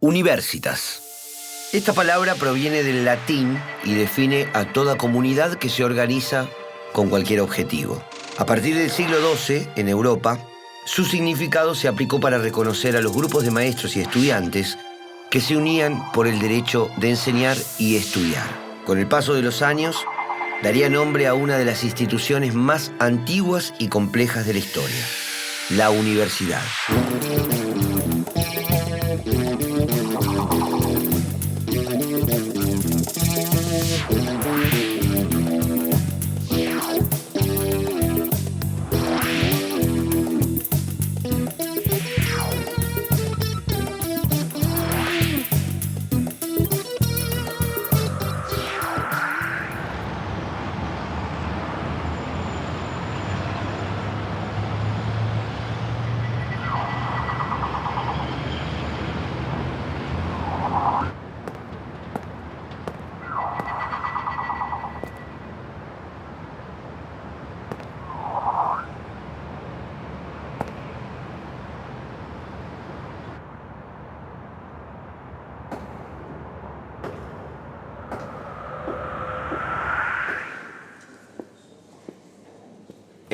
Universitas. Esta palabra proviene del latín y define a toda comunidad que se organiza con cualquier objetivo. A partir del siglo XII, en Europa, su significado se aplicó para reconocer a los grupos de maestros y estudiantes que se unían por el derecho de enseñar y estudiar. Con el paso de los años, daría nombre a una de las instituciones más antiguas y complejas de la historia, la universidad.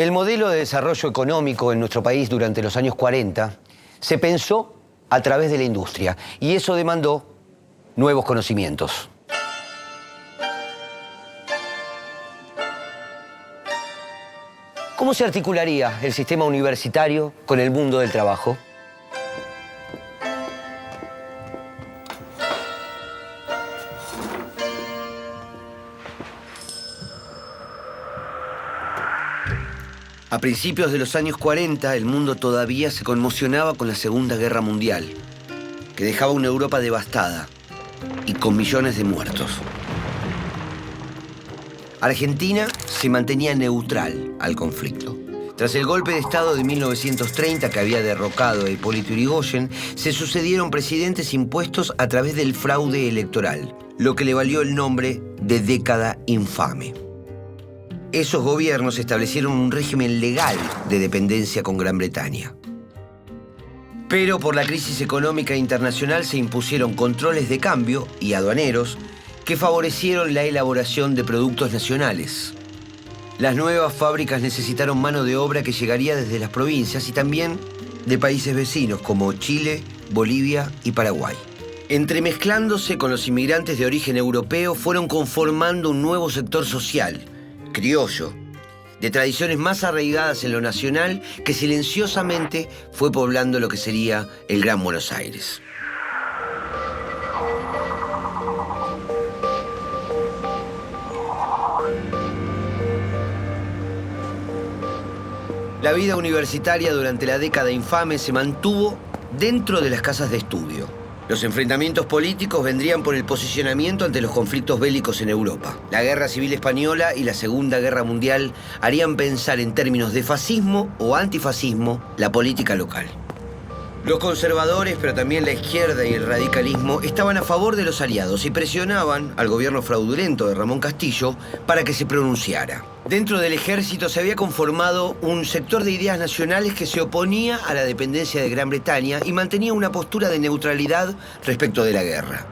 El modelo de desarrollo económico en nuestro país durante los años 40 se pensó a través de la industria y eso demandó nuevos conocimientos. ¿Cómo se articularía el sistema universitario con el mundo del trabajo? A principios de los años 40, el mundo todavía se conmocionaba con la Segunda Guerra Mundial, que dejaba una Europa devastada y con millones de muertos. Argentina se mantenía neutral al conflicto. Tras el golpe de Estado de 1930 que había derrocado a Hipólito Yrigoyen, se sucedieron presidentes impuestos a través del fraude electoral, lo que le valió el nombre de década infame. Esos gobiernos establecieron un régimen legal de dependencia con Gran Bretaña. Pero por la crisis económica internacional se impusieron controles de cambio y aduaneros que favorecieron la elaboración de productos nacionales. Las nuevas fábricas necesitaron mano de obra que llegaría desde las provincias y también de países vecinos como Chile, Bolivia y Paraguay. Entremezclándose con los inmigrantes de origen europeo, fueron conformando un nuevo sector social, criollo, de tradiciones más arraigadas en lo nacional, que silenciosamente fue poblando lo que sería el Gran Buenos Aires. La vida universitaria durante la década infame se mantuvo dentro de las casas de estudio. Los enfrentamientos políticos vendrían por el posicionamiento ante los conflictos bélicos en Europa. La Guerra Civil Española y la Segunda Guerra Mundial harían pensar en términos de fascismo o antifascismo la política local. Los conservadores, pero también la izquierda y el radicalismo, estaban a favor de los aliados y presionaban al gobierno fraudulento de Ramón Castillo para que se pronunciara. Dentro del ejército se había conformado un sector de ideas nacionales que se oponía a la dependencia de Gran Bretaña y mantenía una postura de neutralidad respecto de la guerra.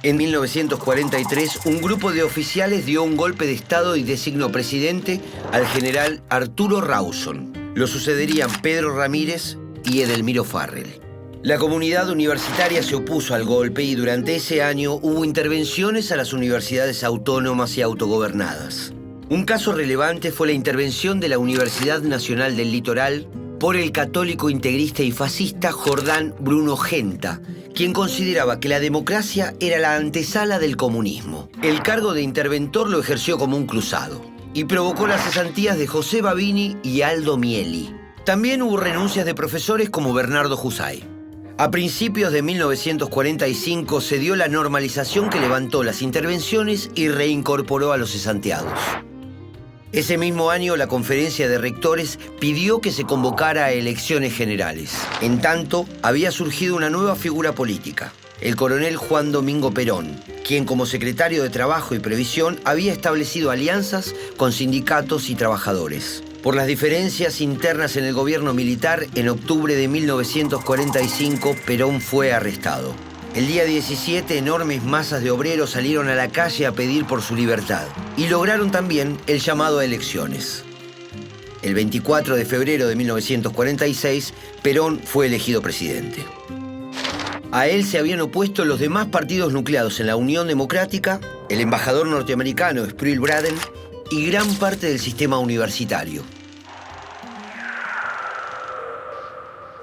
En 1943, un grupo de oficiales dio un golpe de Estado y designó presidente al general Arturo Rawson. Lo sucederían Pedro Ramírez y Edelmiro Farrell. La comunidad universitaria se opuso al golpe y durante ese año hubo intervenciones a las universidades autónomas y autogobernadas. Un caso relevante fue la intervención de la Universidad Nacional del Litoral por el católico integrista y fascista Jordán Bruno Genta, quien consideraba que la democracia era la antesala del comunismo. El cargo de interventor lo ejerció como un cruzado y provocó las cesantías de José Babini y Aldo Mieli. También hubo renuncias de profesores como Bernardo Husay. A principios de 1945 se dio la normalización que levantó las intervenciones y reincorporó a los cesanteados. Ese mismo año, la Conferencia de Rectores pidió que se convocara a elecciones generales. En tanto, había surgido una nueva figura política, el coronel Juan Domingo Perón, quien como secretario de Trabajo y Previsión había establecido alianzas con sindicatos y trabajadores. Por las diferencias internas en el gobierno militar, en octubre de 1945, Perón fue arrestado. El día 17, enormes masas de obreros salieron a la calle a pedir por su libertad y lograron también el llamado a elecciones. El 24 de febrero de 1946, Perón fue elegido presidente. A él se habían opuesto los demás partidos nucleados en la Unión Democrática, el embajador norteamericano Sproul Braden y gran parte del sistema universitario.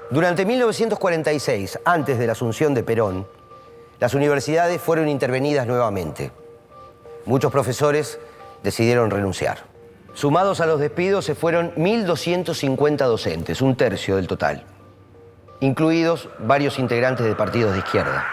Durante 1946, antes de la asunción de Perón, las universidades fueron intervenidas nuevamente. Muchos profesores decidieron renunciar. Sumados a los despidos se fueron 1.250 docentes, un tercio del total, incluidos varios integrantes de partidos de izquierda.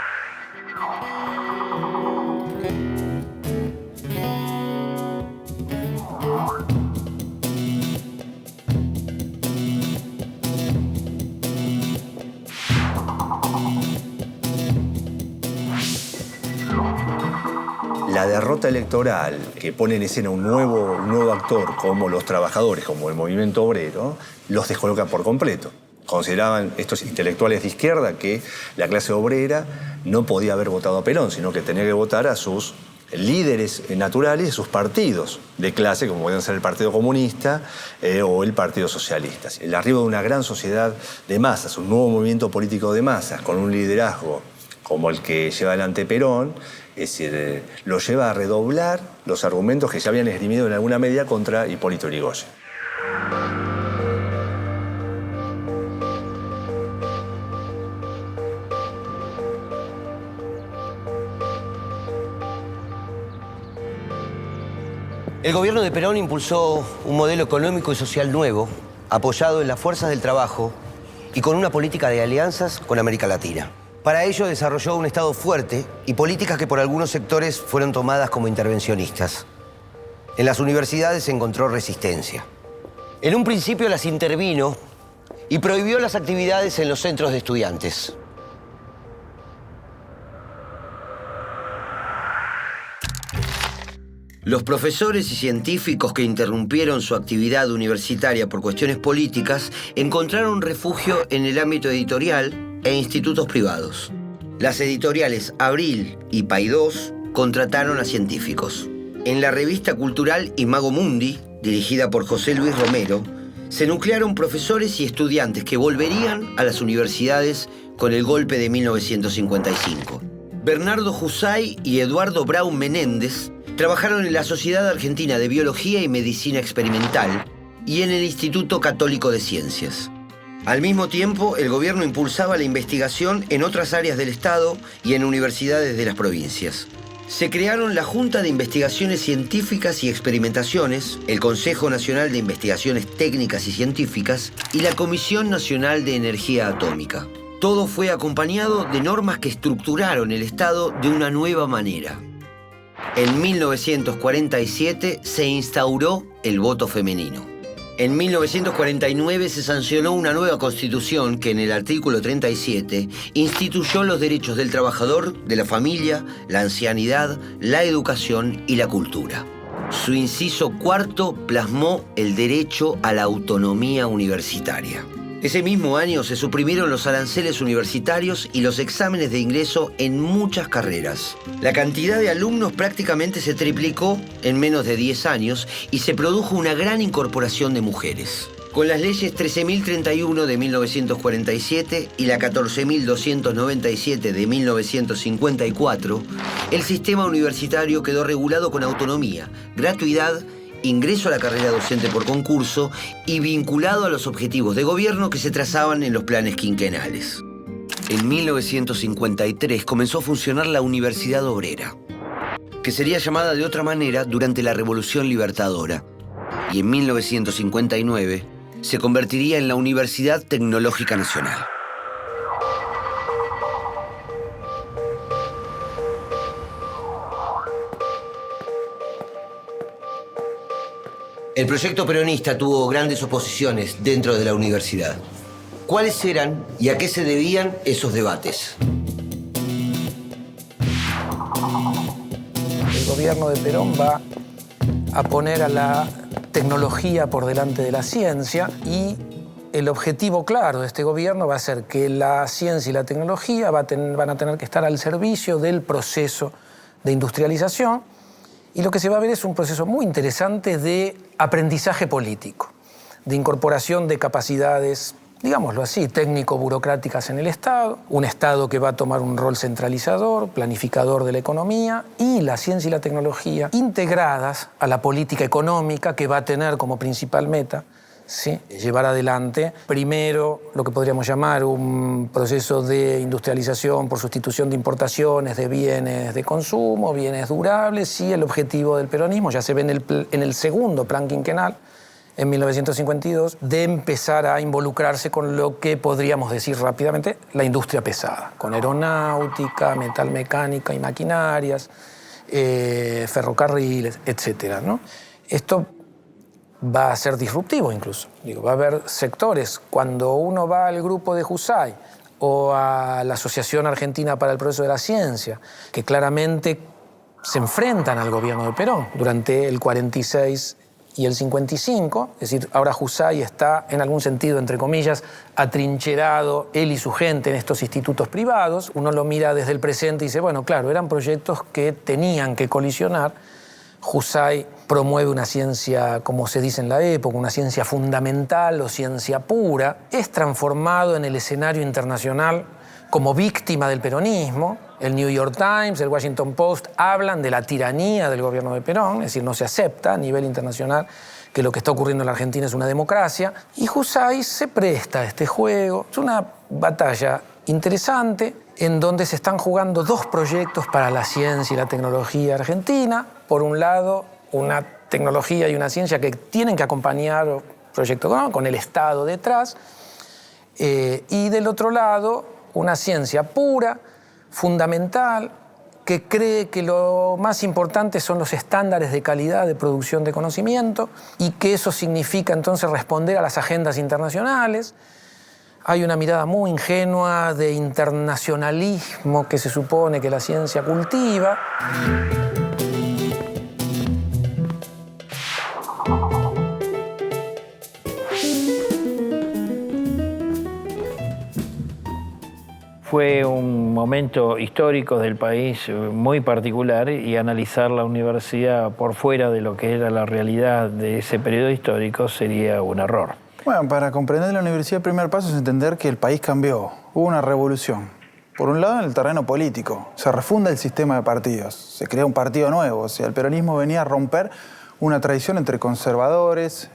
La derrota electoral que pone en escena un nuevo actor como los trabajadores, como el movimiento obrero, los descoloca por completo. Consideraban estos intelectuales de izquierda que la clase obrera no podía haber votado a Perón, sino que tenía que votar a sus líderes naturales, sus partidos de clase, como podían ser el Partido Comunista o el Partido Socialista. El arribo de una gran sociedad de masas, un nuevo movimiento político de masas, con un liderazgo como el que lleva adelante Perón, es decir, lo lleva a redoblar los argumentos que se habían esgrimido en alguna medida contra Hipólito Yrigoyen. El gobierno de Perón impulsó un modelo económico y social nuevo, apoyado en las fuerzas del trabajo y con una política de alianzas con América Latina. Para ello desarrolló un Estado fuerte y políticas que por algunos sectores fueron tomadas como intervencionistas. En las universidades se encontró resistencia. En un principio las intervino y prohibió las actividades en los centros de estudiantes. Los profesores y científicos que interrumpieron su actividad universitaria por cuestiones políticas encontraron refugio en el ámbito editorial e institutos privados. Las editoriales Abril y Paidós contrataron a científicos. En la revista cultural Imago Mundi, dirigida por José Luis Romero, se nuclearon profesores y estudiantes que volverían a las universidades con el golpe de 1955. Bernardo Husay y Eduardo Braun Menéndez trabajaron en la Sociedad Argentina de Biología y Medicina Experimental y en el Instituto Católico de Ciencias. Al mismo tiempo, el gobierno impulsaba la investigación en otras áreas del Estado y en universidades de las provincias. Se crearon la Junta de Investigaciones Científicas y Experimentaciones, el Consejo Nacional de Investigaciones Técnicas y Científicas y la Comisión Nacional de Energía Atómica. Todo fue acompañado de normas que estructuraron el Estado de una nueva manera. En 1947 se instauró el voto femenino. En 1949 se sancionó una nueva constitución que en el artículo 37 instituyó los derechos del trabajador, de la familia, la ancianidad, la educación y la cultura. Su inciso cuarto plasmó el derecho a la autonomía universitaria. Ese mismo año se suprimieron los aranceles universitarios y los exámenes de ingreso en muchas carreras. La cantidad de alumnos prácticamente se triplicó en menos de 10 años y se produjo una gran incorporación de mujeres. Con las leyes 13.031 de 1947 y la 14.297 de 1954, el sistema universitario quedó regulado con autonomía, gratuidad, ingreso a la carrera docente por concurso y vinculado a los objetivos de gobierno que se trazaban en los planes quinquenales. En 1953 comenzó a funcionar la Universidad Obrera, que sería llamada de otra manera durante la Revolución Libertadora, y en 1959 se convertiría en la Universidad Tecnológica Nacional. El proyecto peronista tuvo grandes oposiciones dentro de la universidad. ¿Cuáles eran y a qué se debían esos debates? El gobierno de Perón va a poner a la tecnología por delante de la ciencia y el objetivo claro de este gobierno va a ser que la ciencia y la tecnología van a tener que estar al servicio del proceso de industrialización. Y lo que se va a ver es un proceso muy interesante de aprendizaje político, de incorporación de capacidades, digámoslo así, técnico-burocráticas en el Estado, un Estado que va a tomar un rol centralizador, planificador de la economía, y la ciencia y la tecnología integradas a la política económica que va a tener como principal meta, ¿sí?, llevar adelante, primero, lo que podríamos llamar un proceso de industrialización por sustitución de importaciones de bienes de consumo, bienes durables, y el objetivo del peronismo, ya se ve en el segundo plan quinquenal, en 1952, de empezar a involucrarse con lo que podríamos decir rápidamente la industria pesada, con aeronáutica, metalmecánica y maquinarias, ferrocarriles, etc., ¿no? Esto va a ser disruptivo incluso. Va a haber sectores, cuando uno va al grupo de Husay o a la Asociación Argentina para el Progreso de la Ciencia, que claramente se enfrentan al gobierno de Perón durante el 46 y el 55, es decir, ahora Husay está, en algún sentido, entre comillas, atrincherado, él y su gente, en estos institutos privados. Uno lo mira desde el presente y dice, bueno, claro, eran proyectos que tenían que colisionar. Husay promueve una ciencia, como se dice en la época, una ciencia fundamental o ciencia pura. Es transformado en el escenario internacional como víctima del peronismo. El New York Times, el Washington Post hablan de la tiranía del gobierno de Perón, es decir, no se acepta a nivel internacional que lo que está ocurriendo en la Argentina es una democracia. Y Husay se presta a este juego. Es una batalla interesante en donde se están jugando dos proyectos para la ciencia y la tecnología argentina. Por un lado, una tecnología y una ciencia que tienen que acompañar proyectos con el Estado detrás. Y del otro lado, una ciencia pura, fundamental, que cree que lo más importante son los estándares de calidad de producción de conocimiento y que eso significa entonces responder a las agendas internacionales. Hay una mirada muy ingenua de internacionalismo que se supone que la ciencia cultiva. Fue un momento histórico del país muy particular y analizar la universidad por fuera de lo que era la realidad de ese periodo histórico sería un error. Bueno, para comprender la universidad el primer paso es entender que el país cambió, hubo una revolución. Por un lado en el terreno político, se refunda el sistema de partidos, se crea un partido nuevo, o sea, el peronismo venía a romper una tradición entre conservadores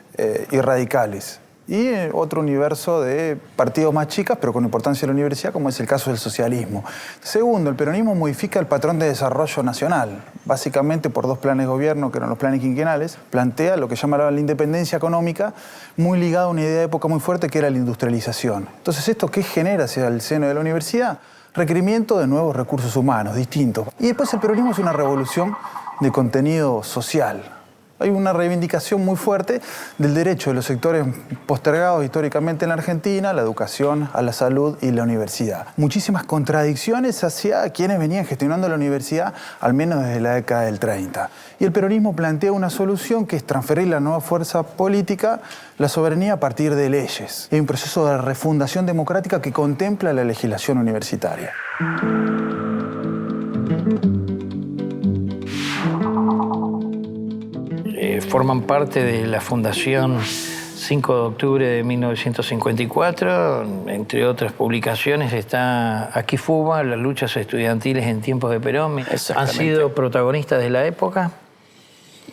y radicales. Y otro universo de partidos más chicas, pero con importancia en la universidad, como es el caso del socialismo. Segundo, el peronismo modifica el patrón de desarrollo nacional. Básicamente, por dos planes de gobierno, que eran los planes quinquenales, plantea lo que llamaban la independencia económica, muy ligada a una idea de época muy fuerte, que era la industrialización. Entonces, ¿esto qué genera hacia el seno de la universidad? Requerimiento de nuevos recursos humanos, distintos. Y después el peronismo es una revolución de contenido social. Hay una reivindicación muy fuerte del derecho de los sectores postergados históricamente en la Argentina, a la educación, a la salud y la universidad. Muchísimas contradicciones hacia quienes venían gestionando la universidad, al menos desde la década del 30. Y el peronismo plantea una solución que es transferir la nueva fuerza política, la soberanía a partir de leyes. Hay un proceso de refundación democrática que contempla la legislación universitaria. Forman parte de la Fundación 5 de octubre de 1954. Entre otras publicaciones está Aquí Fuba, las luchas estudiantiles en tiempos de Perón. ¿Han sido protagonistas de la época?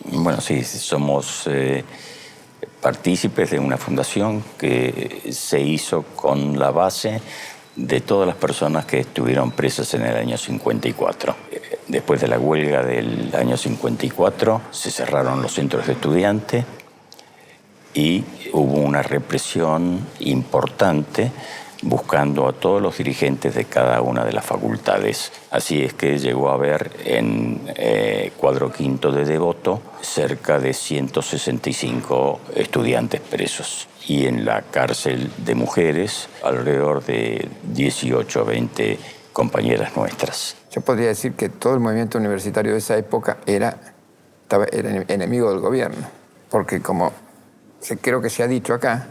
Bueno, sí, somos partícipes de una fundación que se hizo con la base de todas las personas que estuvieron presas en el año 54. Después de la huelga del año 54 se cerraron los centros de estudiantes y hubo una represión importante buscando a todos los dirigentes de cada una de las facultades. Así es que llegó a haber en Cuadro Quinto de Devoto cerca de 165 estudiantes presos. Y en la cárcel de mujeres alrededor de 18 o 20 compañeras nuestras. Yo podría decir que todo el movimiento universitario de esa época era enemigo del gobierno, porque como creo que se ha dicho acá,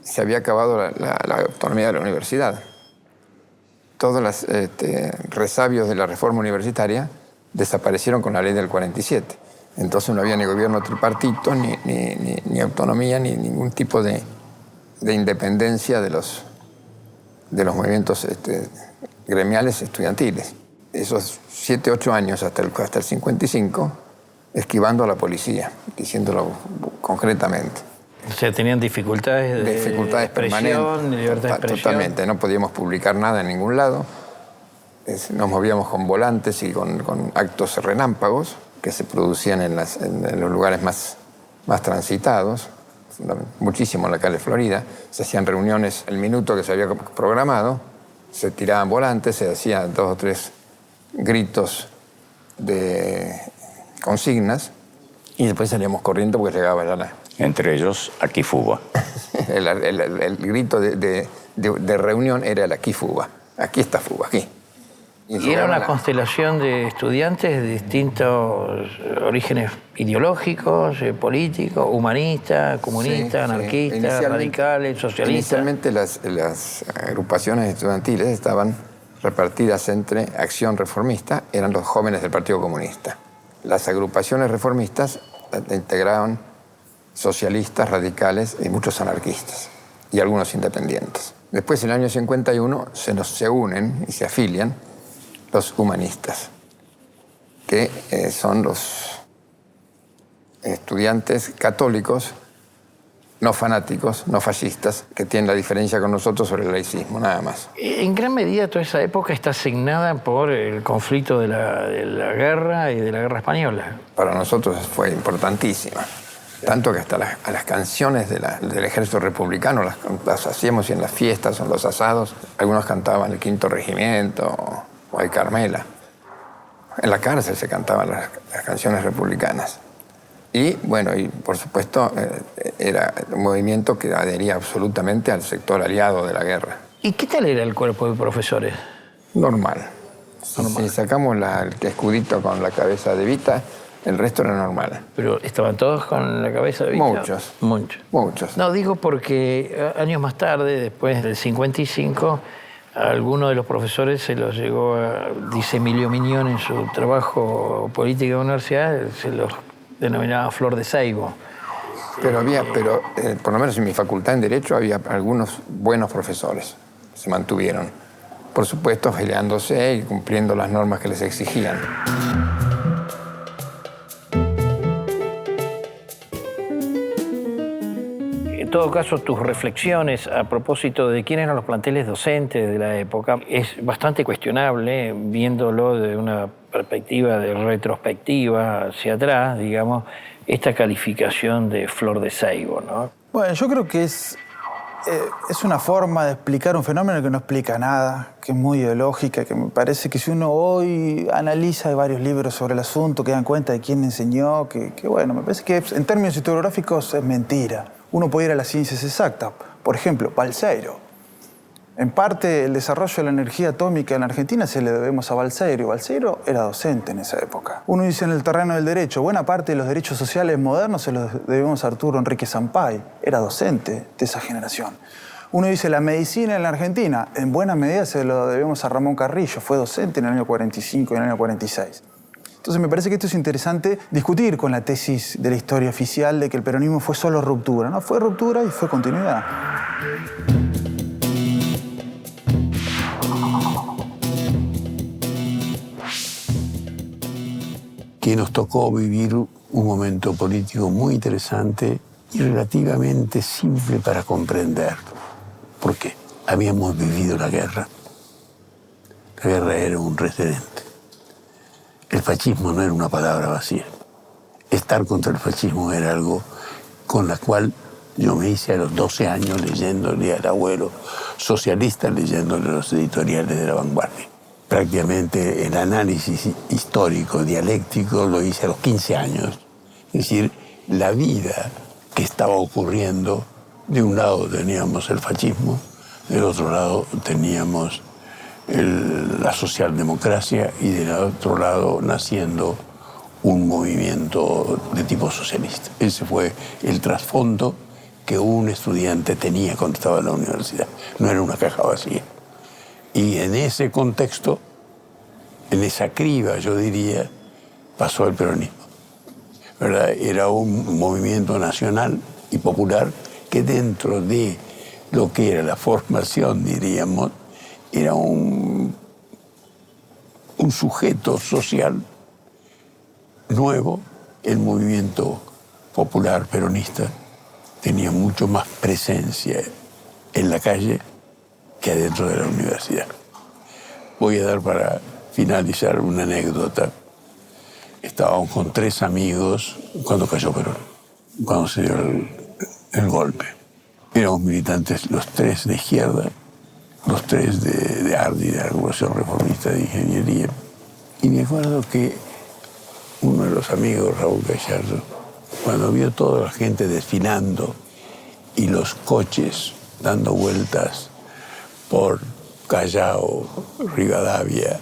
se había acabado la autonomía de la universidad. Todos los resabios de la reforma universitaria desaparecieron con la ley del 47. Entonces no había ni gobierno tripartito, ni autonomía, ni ningún tipo de independencia de los movimientos gremiales estudiantiles. Esos 7, 8 años hasta el 55, esquivando a la policía, diciéndolo concretamente. O sea, tenían dificultades de permanentes, de libertad de expresión. Totalmente, no podíamos publicar nada en ningún lado. Nos movíamos con volantes y con actos relámpagos que se producían en los lugares más transitados, muchísimo en la calle Florida. Se hacían reuniones el minuto que se había programado, se tiraban volantes, se hacían 2 o 3 gritos de consignas y después salíamos corriendo porque llegaba la... Entre ellos, Aquí Fuba. el grito de reunión era el Aquí Fuba. Aquí está Fuba, aquí. Y era una constelación de estudiantes de distintos orígenes ideológicos, políticos, humanistas, comunistas, anarquistas, radicales, socialistas. Inicialmente las agrupaciones estudiantiles estaban repartidas entre Acción Reformista, eran los jóvenes del Partido Comunista. Las agrupaciones reformistas integraban socialistas, radicales y muchos anarquistas, y algunos independientes. Después, en el año 51, se unen y se afilian los humanistas, que son los estudiantes católicos, no fanáticos, no fascistas, que tienen la diferencia con nosotros sobre el laicismo, nada más. En gran medida toda esa época está asignada por el conflicto de la guerra y de la guerra española. Para nosotros fue importantísima. Tanto que hasta las canciones del ejército republicano las hacíamos en las fiestas o en los asados. Algunos cantaban el Quinto Regimiento o el Carmela. En la cárcel se cantaban las canciones republicanas. Y, bueno, y por supuesto, era un movimiento que adhería absolutamente al sector aliado de la guerra. ¿Y qué tal era el cuerpo de profesores? Normal. Si sacamos el escudito con la cabeza de Evita, el resto era normal. ¿Pero estaban todos con la cabeza de Evita? Muchos. No, digo porque años más tarde, después del 55, a alguno de los profesores se los llegó dice Emilio Miñón en su trabajo política de la universidad, se los denominaba Flor de Saibo. Pero por lo menos en mi facultad en Derecho había algunos buenos profesores, se mantuvieron. Por supuesto, peleándose y cumpliendo las normas que les exigían. En todo caso, tus reflexiones a propósito de quiénes eran los planteles docentes de la época es bastante cuestionable, viéndolo de una perspectiva de retrospectiva hacia atrás, digamos, esta calificación de Flor de Saibo, ¿no? Bueno, yo creo que es es una forma de explicar un fenómeno que no explica nada, que es muy ideológica, que me parece que si uno hoy analiza, hay varios libros sobre el asunto que dan cuenta de quién enseñó, que bueno, me parece que en términos historiográficos es mentira. Uno puede ir a las ciencias exactas. Por ejemplo, Balseiro. En parte, el desarrollo de la energía atómica en Argentina se le debemos a Balseiro. Balseiro era docente en esa época. Uno dice en el terreno del derecho, buena parte de los derechos sociales modernos se los debemos a Arturo Enrique Sampay. Era docente de esa generación. Uno dice la medicina en la Argentina, en buena medida se lo debemos a Ramón Carrillo. Fue docente en el año 45 y en el año 46. Entonces me parece que esto es interesante discutir con la tesis de la historia oficial de que el peronismo fue solo ruptura. No, fue ruptura y fue continuidad. Que nos tocó vivir un momento político muy interesante y relativamente simple para comprender. ¿Por qué? Habíamos vivido la guerra. La guerra era un referente. El fascismo no era una palabra vacía. Estar contra el fascismo era algo con la cual yo me hice a los 12 años leyéndole al abuelo socialista, leyéndole los editoriales de La Vanguardia. Prácticamente el análisis histórico, dialéctico, lo hice a los 15 años. Es decir, la vida que estaba ocurriendo, de un lado teníamos el fascismo, del otro lado teníamos la socialdemocracia y del otro lado naciendo un movimiento de tipo socialista. Ese fue el trasfondo que un estudiante tenía cuando estaba en la universidad. No era una caja vacía. Y en ese contexto, en esa criba, yo diría, pasó el peronismo. ¿Verdad? Era un movimiento nacional y popular que dentro de lo que era la formación, diríamos, era un sujeto social nuevo. El movimiento popular peronista tenía mucho más presencia en la calle que adentro de la universidad. Voy a dar para finalizar una anécdota. Estábamos con 3 amigos cuando cayó Perón, cuando se dio el golpe. Éramos militantes los 3 de izquierda, los 3 de ARDI, de la Agrupación Reformista de Ingeniería. Y me acuerdo que uno de los amigos, Raúl Gallardo, cuando vio toda la gente desfilando y los coches dando vueltas por Callao, Rivadavia,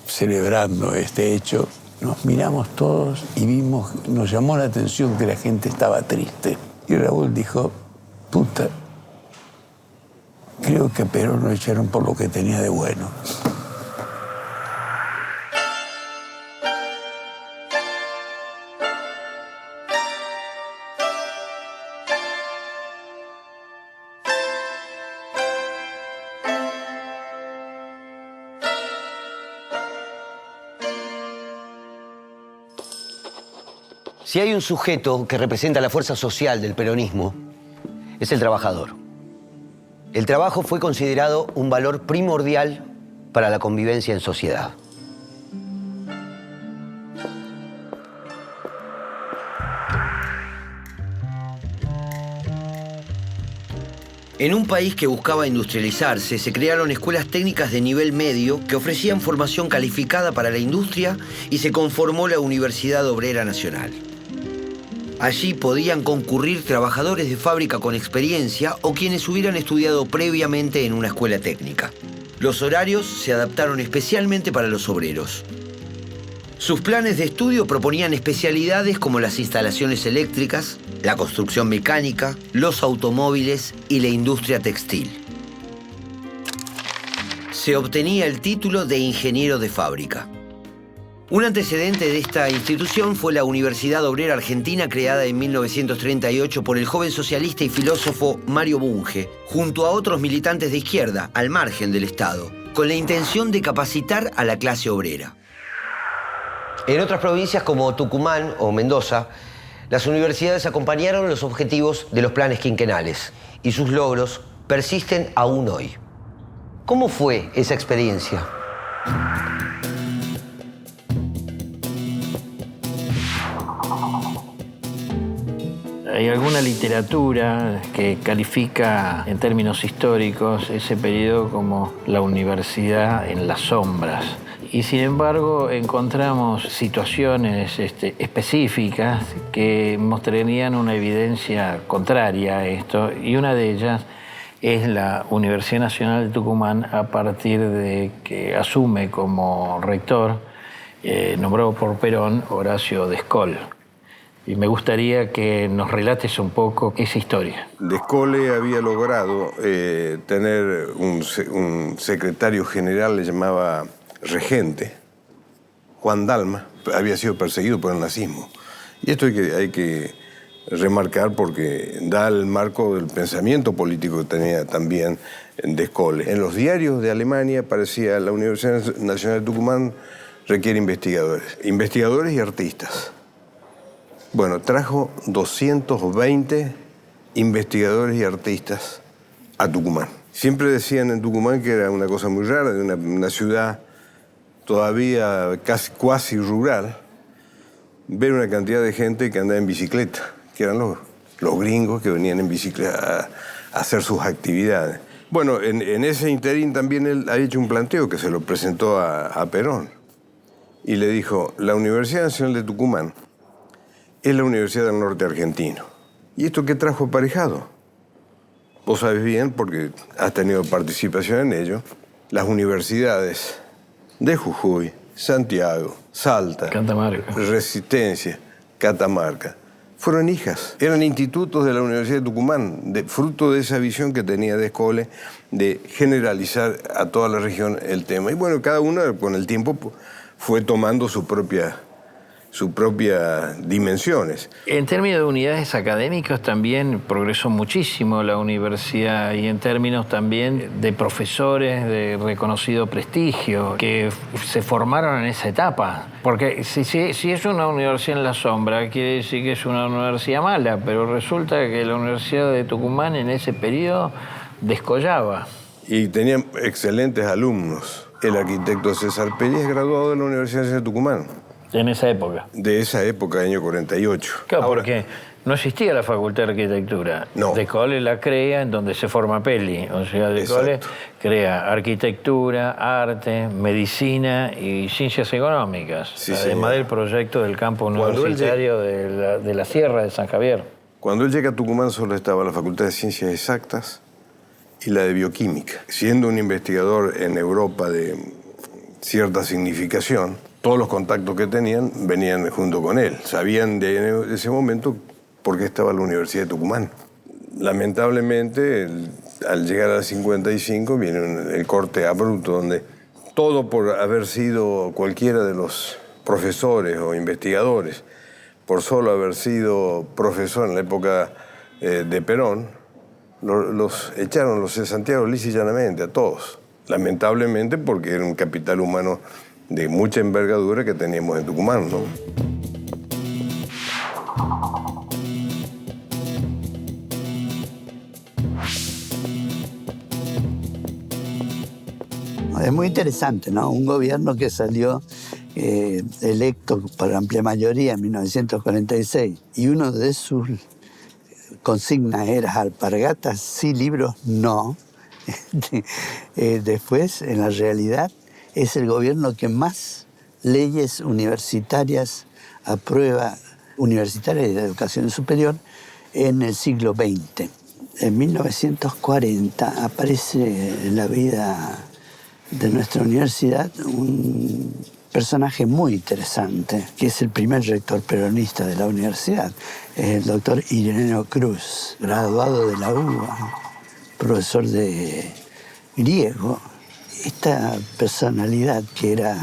celebrando este hecho, nos miramos todos y nos llamó la atención que la gente estaba triste. Y Raúl dijo, puta, creo que a Perón lo echaron por lo que tenía de bueno. Si hay un sujeto que representa la fuerza social del peronismo, es el trabajador. El trabajo fue considerado un valor primordial para la convivencia en sociedad. En un país que buscaba industrializarse, se crearon escuelas técnicas de nivel medio que ofrecían formación calificada para la industria y se conformó la Universidad Obrera Nacional. Allí podían concurrir trabajadores de fábrica con experiencia o quienes hubieran estudiado previamente en una escuela técnica. Los horarios se adaptaron especialmente para los obreros. Sus planes de estudio proponían especialidades como las instalaciones eléctricas, la construcción mecánica, los automóviles y la industria textil. Se obtenía el título de ingeniero de fábrica. Un antecedente de esta institución fue la Universidad Obrera Argentina, creada en 1938 por el joven socialista y filósofo Mario Bunge, junto a otros militantes de izquierda, al margen del Estado, con la intención de capacitar a la clase obrera. En otras provincias como Tucumán o Mendoza, las universidades acompañaron los objetivos de los planes quinquenales y sus logros persisten aún hoy. ¿Cómo fue esa experiencia? Hay alguna literatura que califica en términos históricos ese periodo como la universidad en las sombras. Y sin embargo encontramos situaciones específicas que mostrarían una evidencia contraria a esto, y una de ellas es la Universidad Nacional de Tucumán, a partir de que asume como rector, nombrado por Perón, Horacio Descolle. Y me gustaría que nos relates un poco esa historia. Descolle había logrado tener un secretario general, le llamaba regente, Juan Dalma. Había sido perseguido por el nazismo. Y esto hay que remarcar porque da el marco del pensamiento político que tenía también Descolle. En los diarios de Alemania aparecía: la Universidad Nacional de Tucumán requiere investigadores y artistas. Bueno, trajo 220 investigadores y artistas a Tucumán. Siempre decían en Tucumán que era una cosa muy rara, de una ciudad todavía cuasi rural, ver una cantidad de gente que andaba en bicicleta, que eran los gringos que venían en bicicleta a hacer sus actividades. Bueno, en ese interín también él ha hecho un planteo que se lo presentó a Perón. Y le dijo: la Universidad Nacional de Tucumán es la Universidad del Norte Argentino. ¿Y esto qué trajo aparejado? Vos sabés bien, porque has tenido participación en ello, las universidades de Jujuy, Santiago, Salta, Catamarca, Resistencia, Catamarca, fueron hijas. Eran institutos de la Universidad de Tucumán, fruto de esa visión que tenía Descolle de generalizar a toda la región el tema. Y bueno, cada uno con el tiempo fue tomando sus propias dimensiones. En términos de unidades académicas también progresó muchísimo la universidad, y en términos también de profesores de reconocido prestigio que se formaron en esa etapa. Porque si es una universidad en la sombra, quiere decir que es una universidad mala, pero resulta que la Universidad de Tucumán en ese periodo descollaba. Y tenían excelentes alumnos. El arquitecto César Pérez es graduado de la Universidad de Tucumán. En esa época. De esa época, año 48. Claro, porque no existía la Facultad de Arquitectura. No. Descolle la crea en donde se forma Peli. O sea, Descolle crea arquitectura, arte, medicina y ciencias económicas. Sí, además del proyecto del campo universitario de la Sierra de San Javier. Cuando él llega a Tucumán solo estaba la Facultad de Ciencias Exactas y la de Bioquímica. Siendo un investigador en Europa de cierta significación, todos los contactos que tenían venían junto con él. Sabían de ese momento por qué estaba la Universidad de Tucumán. Lamentablemente, al llegar al 55, viene el corte abrupto, donde todo por haber sido cualquiera de los profesores o investigadores, por solo haber sido profesor en la época de Perón, los echaron, los de Santiago, lisa y llanamente, a todos. Lamentablemente, porque era un capital humano de mucha envergadura que teníamos en Tucumán, ¿no? Es muy interesante, ¿no? Un gobierno que salió electo por amplia mayoría en 1946 y uno de sus consignas era: alpargatas sí, libros no. Después, en la realidad, es el gobierno que más leyes universitarias aprueba, universitarias y de educación superior, en el siglo XX. En 1940 aparece en la vida de nuestra universidad un personaje muy interesante, que es el primer rector peronista de la universidad, el doctor Ireneo Cruz, graduado de la UBA, profesor de griego. Esta personalidad que era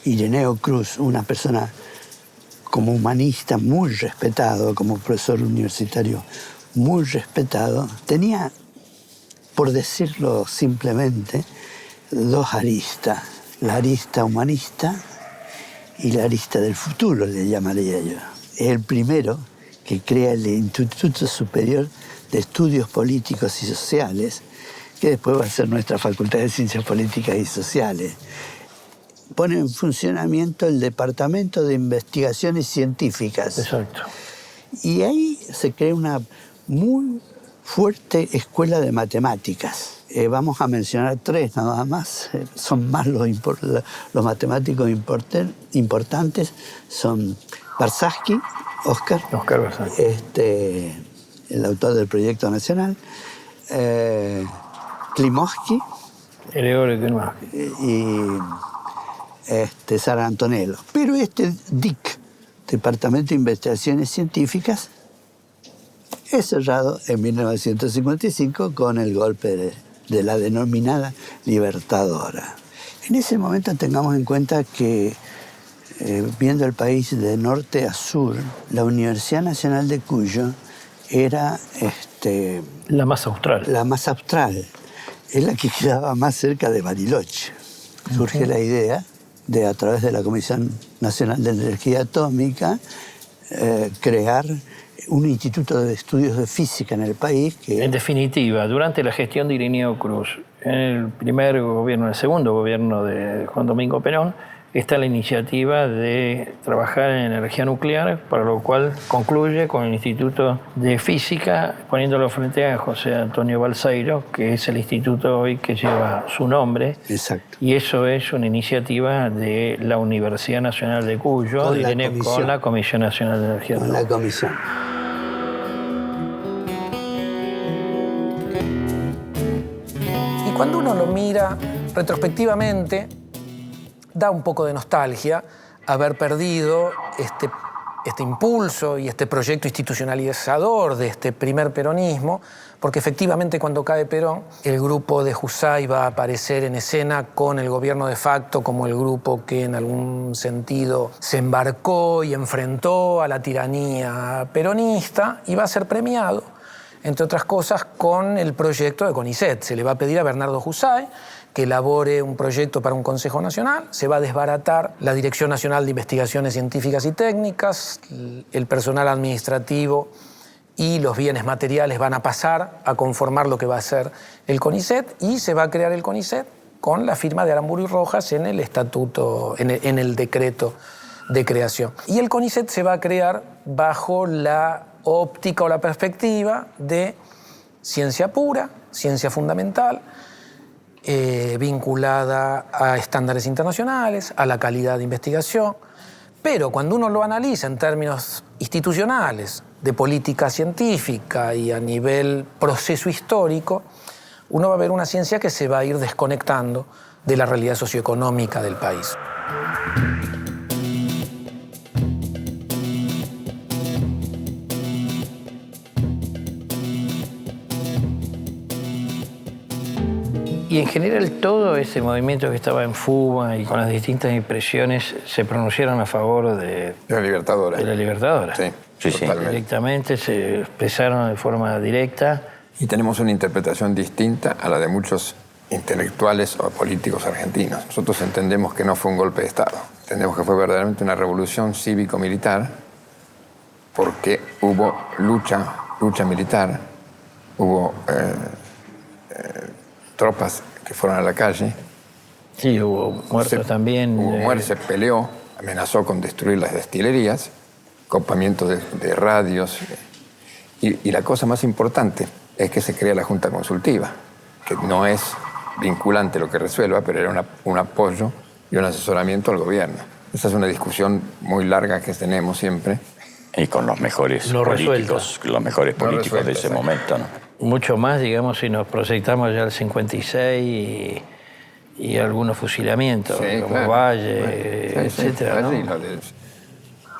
Ireneo Cruz, una persona como humanista muy respetado, como profesor universitario muy respetado, tenía, por decirlo simplemente, dos aristas: la arista humanista y la arista del futuro, le llamaría yo. Es el primero que crea el Instituto Superior de Estudios Políticos y Sociales, que después va a ser nuestra Facultad de Ciencias Políticas y Sociales. Pone en funcionamiento el Departamento de Investigaciones Científicas. Exacto. Y ahí se crea una muy fuerte escuela de matemáticas. Vamos a mencionar 3 nada más. Son más los matemáticos importantes. Son Barsatsky, Oscar Barsatsky. El autor del Proyecto Nacional, Klimovsky y Sara Antonello. Pero DIC, Departamento de Investigaciones Científicas, es cerrado en 1955 con el golpe de la denominada Libertadora. En ese momento tengamos en cuenta que, viendo el país de norte a sur, la Universidad Nacional de Cuyo era la más austral. La más austral. Es la que quedaba más cerca de Bariloche. Surge la idea de, a través de la Comisión Nacional de Energía Atómica, crear un instituto de estudios de física en el país que... En definitiva, durante la gestión de Irineo Cruz, en el primer gobierno, en el segundo gobierno de Juan Domingo Perón, está la iniciativa de trabajar en energía nuclear, para lo cual concluye con el Instituto de Física, poniéndolo frente a José Antonio Balseiro, que es el instituto hoy que lleva su nombre. Exacto. Y eso es una iniciativa de la Universidad Nacional de Cuyo, con la Comisión Nacional de Energía Nuclear. Con la comisión. Y cuando uno lo mira retrospectivamente, da un poco de nostalgia haber perdido este impulso y este proyecto institucionalizador de este primer peronismo, porque efectivamente cuando cae Perón, el grupo de Jusay va a aparecer en escena con el gobierno de facto como el grupo que en algún sentido se embarcó y enfrentó a la tiranía peronista, y va a ser premiado, entre otras cosas, con el proyecto de CONICET. Se le va a pedir a Bernardo Jusay que elabore un proyecto para un Consejo Nacional, se va a desbaratar la Dirección Nacional de Investigaciones Científicas y Técnicas, el personal administrativo y los bienes materiales van a pasar a conformar lo que va a ser el CONICET, y se va a crear el CONICET con la firma de Aramburu y Rojas en el estatuto, en el decreto de creación. Y el CONICET se va a crear bajo la óptica o la perspectiva de ciencia pura, ciencia fundamental, vinculada a estándares internacionales, a la calidad de investigación. Pero cuando uno lo analiza en términos institucionales, de política científica y a nivel proceso histórico, uno va a ver una ciencia que se va a ir desconectando de la realidad socioeconómica del país. Y en general todo ese movimiento que estaba en fuga y con las distintas impresiones se pronunciaron a favor de la Libertadora. De la Libertadora. Sí, sí. Directamente se expresaron de forma directa. Y tenemos una interpretación distinta a la de muchos intelectuales o políticos argentinos. Nosotros entendemos que no fue un golpe de Estado. Entendemos que fue verdaderamente una revolución cívico-militar, porque hubo lucha militar, hubo tropas que fueron a la calle. Sí, hubo muertos también. Hubo muertos, se peleó, amenazó con destruir las destilerías, copamiento de radios. Y la cosa más importante es que se crea la Junta Consultiva, que no es vinculante lo que resuelva, pero era un apoyo y un asesoramiento al gobierno. Esa es una discusión muy larga que tenemos siempre. Y con los mejores políticos, de ese momento, ¿no? Mucho más, digamos, si nos proyectamos ya al 56 y algunos fusilamientos, sí, como claro. Valle, etcétera, ¿no?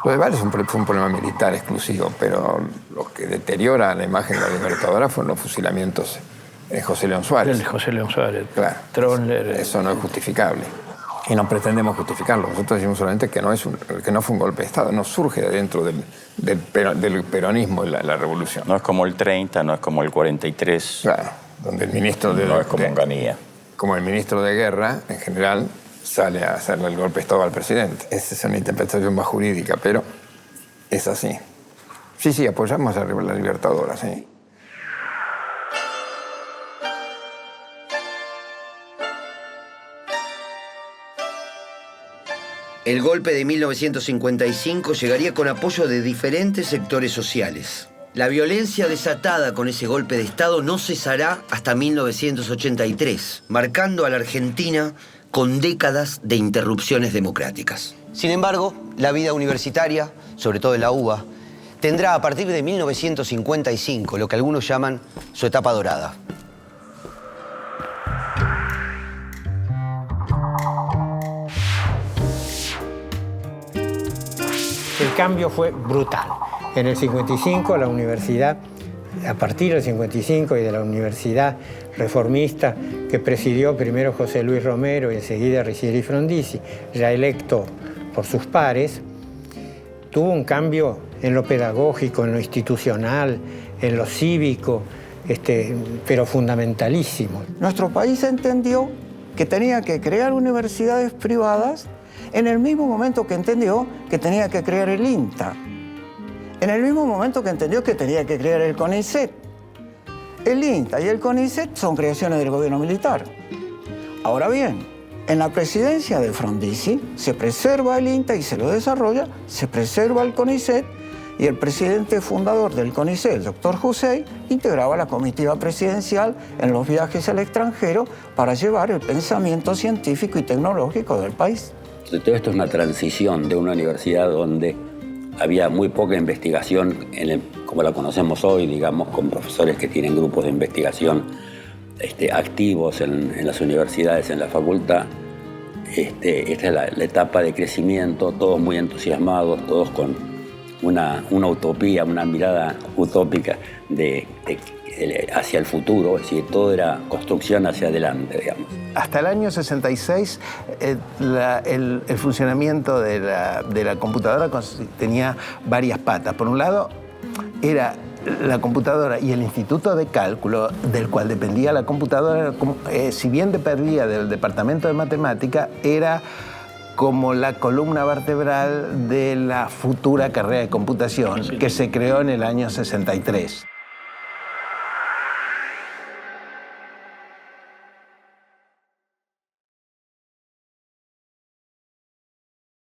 Lo de Valle fue un problema militar exclusivo, pero lo que deteriora la imagen de la Libertadora fueron los fusilamientos de José León Suárez. El José León Suárez, claro. Troller. Eso no es justificable. Y no pretendemos justificarlo. Nosotros decimos solamente que no fue un golpe de Estado, no surge de dentro del peronismo la revolución. No es como el 30, no es como el 43. Claro, donde el ministro de... No es como Onganía. Como el ministro de Guerra, en general, sale a hacerle el golpe de Estado al presidente. Esa es una interpretación más jurídica, pero es así. Sí, apoyamos a la Libertadora, sí. El golpe de 1955 llegaría con apoyo de diferentes sectores sociales. La violencia desatada con ese golpe de Estado no cesará hasta 1983, marcando a la Argentina con décadas de interrupciones democráticas. Sin embargo, la vida universitaria, sobre todo en la UBA, tendrá a partir de 1955 lo que algunos llaman su etapa dorada. El cambio fue brutal. En el 55 la universidad, a partir del 55 y de la universidad reformista que presidió primero José Luis Romero y enseguida Ricieri Frondizi, ya electo por sus pares, tuvo un cambio en lo pedagógico, en lo institucional, en lo cívico, pero fundamentalísimo. Nuestro país entendió que tenía que crear universidades privadas en el mismo momento que entendió que tenía que crear el INTA, en el mismo momento que entendió que tenía que crear el CONICET. El INTA y el CONICET son creaciones del gobierno militar. Ahora bien, en la presidencia de Frondizi se preserva el INTA y se lo desarrolla, se preserva el CONICET, y el presidente fundador del CONICET, el doctor Jussey, integraba la comitiva presidencial en los viajes al extranjero para llevar el pensamiento científico y tecnológico del país. Todo esto es una transición de una universidad donde había muy poca investigación, como la conocemos hoy, digamos, con profesores que tienen grupos de investigación activos en las universidades, en la facultad. Esta es la etapa de crecimiento, todos muy entusiasmados, todos con una utopía, una mirada utópica hacia el futuro, es decir, todo era construcción hacia adelante, digamos. Hasta el año 66, el funcionamiento de la computadora tenía varias patas. Por un lado, era la computadora y el instituto de cálculo del cual dependía la computadora, si bien dependía del departamento de matemática, era como la columna vertebral de la futura carrera de computación que se creó en el año 63.